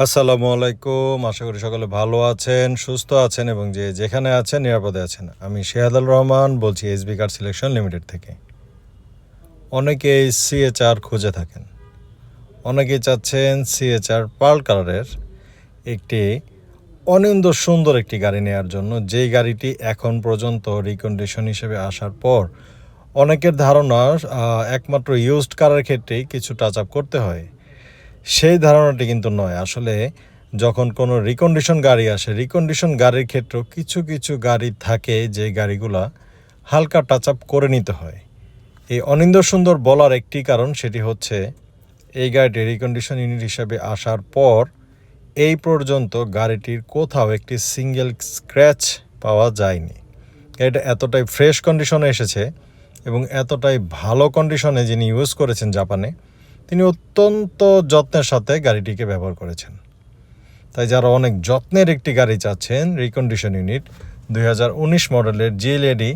আসসালামু আলাইকুম। আশা করি সকলে ভালো আছেন, সুস্থ আছেন এবং যেখানে আছেন নিরাপদে আছেন। আমি শেহাদুল রহমান বলছি এসবি কার সিলেকশন লিমিটেড থেকে। অনেকেই সিএচআর খুঁজে থাকেন, অনেকেই চাচ্ছেন সিএচআর পার্ল কালারের একটি অনিন্দ সুন্দর একটি গাড়ি নেওয়ার জন্য, যেই গাড়িটি এখন পর্যন্ত রিকন্ডিশন হিসেবে আসার পর অনেকের ধারণা একমাত্র ইউজড কারের ক্ষেত্রেই কিছু টাচ আপ করতে হয়। সেই ধারণাটি কিন্তু নয়। আসলে যখন কোনো রিকন্ডিশন গাড়ি আসে, রিকন্ডিশন গাড়ির ক্ষেত্রেও কিছু কিছু গাড়ি থাকে যে গাড়িগুলা হালকা টাচ আপ করে নিতে হয়। এই অনিন্দ সুন্দর বলার একটি কারণ, সেটি হচ্ছে এই গাড়িটি রিকন্ডিশন ইউনিট হিসাবে আসার পর এই পর্যন্ত গাড়িটির কোথাও একটি সিঙ্গেল স্ক্র্যাচ পাওয়া যায়নি। এটা এতটাই ফ্রেশ কন্ডিশনে এসেছে এবং এতটাই ভালো কন্ডিশনে যিনি ইউজ করেছেন জাপানে, তিনি অত্যন্ত যত্নের সাথে গাড়িটিকে ব্যবহার করেছেন। তাই যারা অনেক যত্নের একটি গাড়ি চাচ্ছেন, রিকন্ডিশন ইউনিট 2019 মডেলের জিএলইডি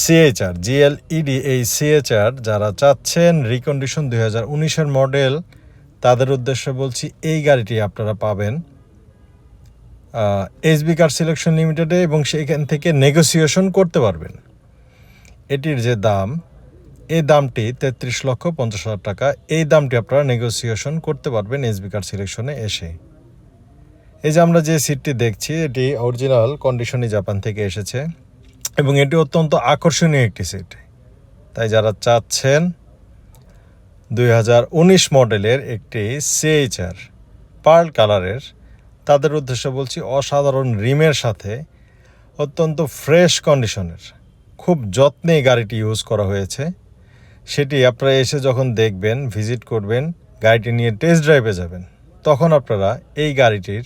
সিএচআর জিএলইডি এই সিএচআর যারা চাচ্ছেন রিকন্ডিশন 2019-এর মডেল, তাদের উদ্দেশ্যে বলছি এই গাড়িটি আপনারা পাবেন এসবি কার সিলেকশন লিমিটেডে এবং সেইখান থেকে নেগোসিয়েশন করতে পারবেন। এটির যে দাম, এই দামটি 33,50,000 টাকা। এই দামটি আপনারা নেগোসিয়েশন করতে পারবেন এসবি কার সিলেকশনে এসে। এই যে আমরা যে সিটটি দেখছি, এটি অরিজিনাল কন্ডিশনে জাপান থেকে এসেছে এবং এটি অত্যন্ত আকর্ষণীয় একটি সিট। তাই যারা চাচ্ছেন 2019 মডেলের একটি সিএইচআর পার্ল কালারের, তাদের উদ্দেশ্যে বলছি অসাধারণ রিমের সাথে অত্যন্ত ফ্রেশ কন্ডিশনের খুব যত্নে গাড়িটি ইউজ করা হয়েছে। সেটি আপনারা এসে যখন দেখবেন, ভিজিট করবেন, গাড়িটি নিয়ে টেস্ট ড্রাইভে যাবেন, তখন আপনারা এই গাড়িটির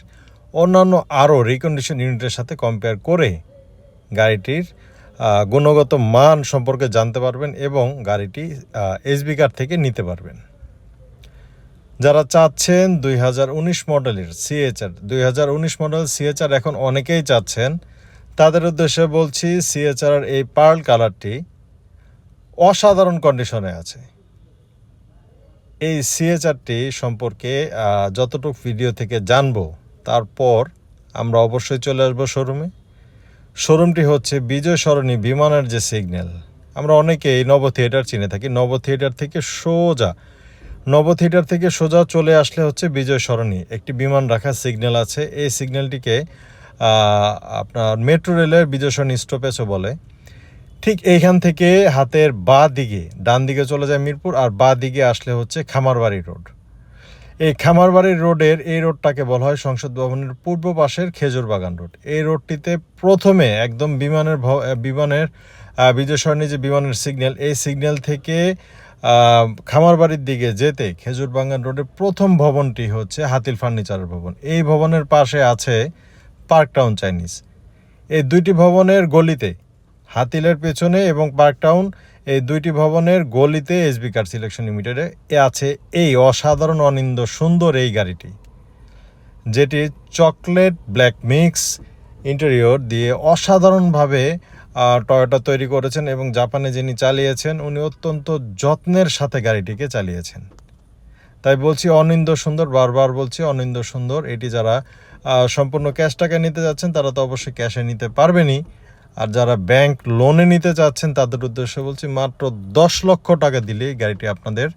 অন্যান্য আরও রিকন্ডিশন ইউনিটের সাথে কম্পেয়ার করে গাড়িটির গুণগত মান সম্পর্কে জানতে পারবেন এবং গাড়িটি এসবি কার থেকে নিতে পারবেন। যারা চাচ্ছেন 2019 মডেলের সিএচআর, 2019 মডেল সিএচআর এখন অনেকেই চাচ্ছেন, তাদের উদ্দেশ্যে বলছি সিএচআর এই পার্ল কালারটি অসাধারণ কন্ডিশনে আছে। এই সিএচআরটি সম্পর্কে যতটুকু ভিডিও থেকে জানবো, তারপর আমরা অবশ্যই চলে আসবো শোরুমে। শোরুমটি হচ্ছে বিজয় সরণি বিমানের যে সিগন্যাল, আমরা অনেকেই নব থিয়েটার চিনে থাকি, নব থিয়েটার থেকে সোজা চলে আসলে হচ্ছে বিজয় সরণি একটি বিমান রাখার সিগন্যাল আছে। এই সিগন্যালটিকে আপনার মেট্রো রেলের বিজয় সরণি স্টপেজও বলে। ঠিক এইখান থেকে হাতের বাঁ দিকে, ডান দিকে চলে যায় মিরপুর, আর বাঁ দিকে আসলে হচ্ছে খামারবাড়ি রোড। এই খামারবাড়ি রোডের এই রোডটাকে বলা হয় সংসদ ভবনের পূর্ব পাশের খেজুর বাগান রোড। এই রোডটিতে প্রথমে একদম বিমানের বিজয় সরণি যে বিমানের সিগন্যাল, এই সিগন্যাল থেকে খামারবাড়ির দিকে যেতে খেজুর বাগান রোডের প্রথম ভবনটি হচ্ছে হাতিল ফার্নিচারের ভবন। এই ভবনের পাশে আছে পার্ক টাউন চাইনিজ। এই দুইটি ভবনের গলিতে, হাতিলের পেছনে এবং পার্ক টাউন, এই দুইটি ভবনের গলিতে এসবি কার সিলেকশন লিমিটেডে আছে এই অসাধারণ অনিন্দ সুন্দর এই গাড়িটি, যেটি চকলেট ব্ল্যাক মিক্স ইন্টেরিয়র দিয়ে অসাধারণভাবে টয়োটা তৈরি করেছেন এবং জাপানে যিনি চালিয়েছেন উনি অত্যন্ত যত্নের সাথে গাড়িটিকে চালিয়েছেন। তাই বলছি অনিন্দ সুন্দর, বারবার বলছি অনিন্দ সুন্দর। এটি যারা সম্পূর্ণ ক্যাশ টাকা নিতে যাচ্ছেন, তারা তো অবশ্যই ক্যাশে নিতে পারবেনই। আর যারা ব্যাংক লোনে নিতে চাচ্ছেন, তাদের উদ্দেশ্যে বলছি মাত্র 10 লক্ষ টাকা দিলেই গাড়িটি আপনাদের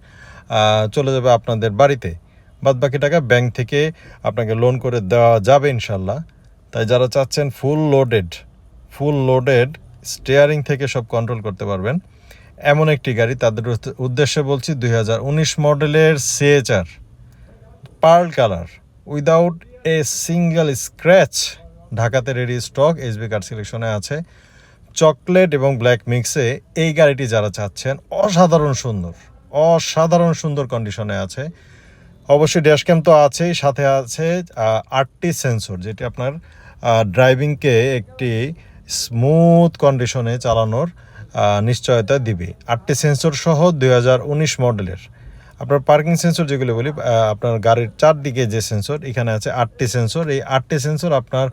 চলে যাবে আপনাদের বাড়িতে। বাদবাকি টাকা ব্যাংক থেকে আপনাকে লোন করে দেওয়া যাবে ইনশাল্লাহ। তাই যারা চাচ্ছেন ফুল লোডেড স্টিয়ারিং থেকে সব কন্ট্রোল করতে পারবেন এমন একটি গাড়ি, তাদের উদ্দেশ্যে বলছি 2019 মডেলের CHR pearl colour without a single scratch, ঢাকাতে রেডি স্টক এসবি কার সিলেকশনে আছে। চকলেট এবং ব্ল্যাক মিক্সে এই গাড়িটি যারা চাচ্ছেন, অসাধারণ সুন্দর কন্ডিশনে আছে। অবশ্যই ড্যাশক্যাম তো আছেই, সাথে আছে 8টি সেন্সর, যেটি আপনার ড্রাইভিংকে একটি স্মুথ কন্ডিশনে চালানোর নিশ্চয়তা দিবে। 8টি সেন্সর সহ 2019 মডেলের। আপনার পার্কিং সেন্সর যেগুলো বলি, আপনার গাড়ির চারদিকে যে সেন্সর, এখানে আছে 8টি সেন্সর। এই 8টি সেন্সর আপনার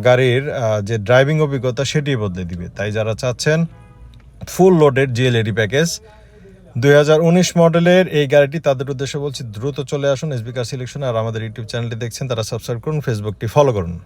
গাড়ির যে ড্রাইভিং অভিজ্ঞতা সেটি বদলে দিবে। তাই যারা চাচ্ছেন ফুল লোডেড জিএলইডি প্যাকেজ 2019 মডেলের এই গাড়িটি তাদের উদ্দেশ্যে বলছি দ্রুত চলে আসুন এসবি কার সিলেকশন। আর আমাদের ইউটিউব চ্যানেলটি দেখছেন তারা সাবস্ক্রাইব করুন, ফেসবুকটি ফলো করুন।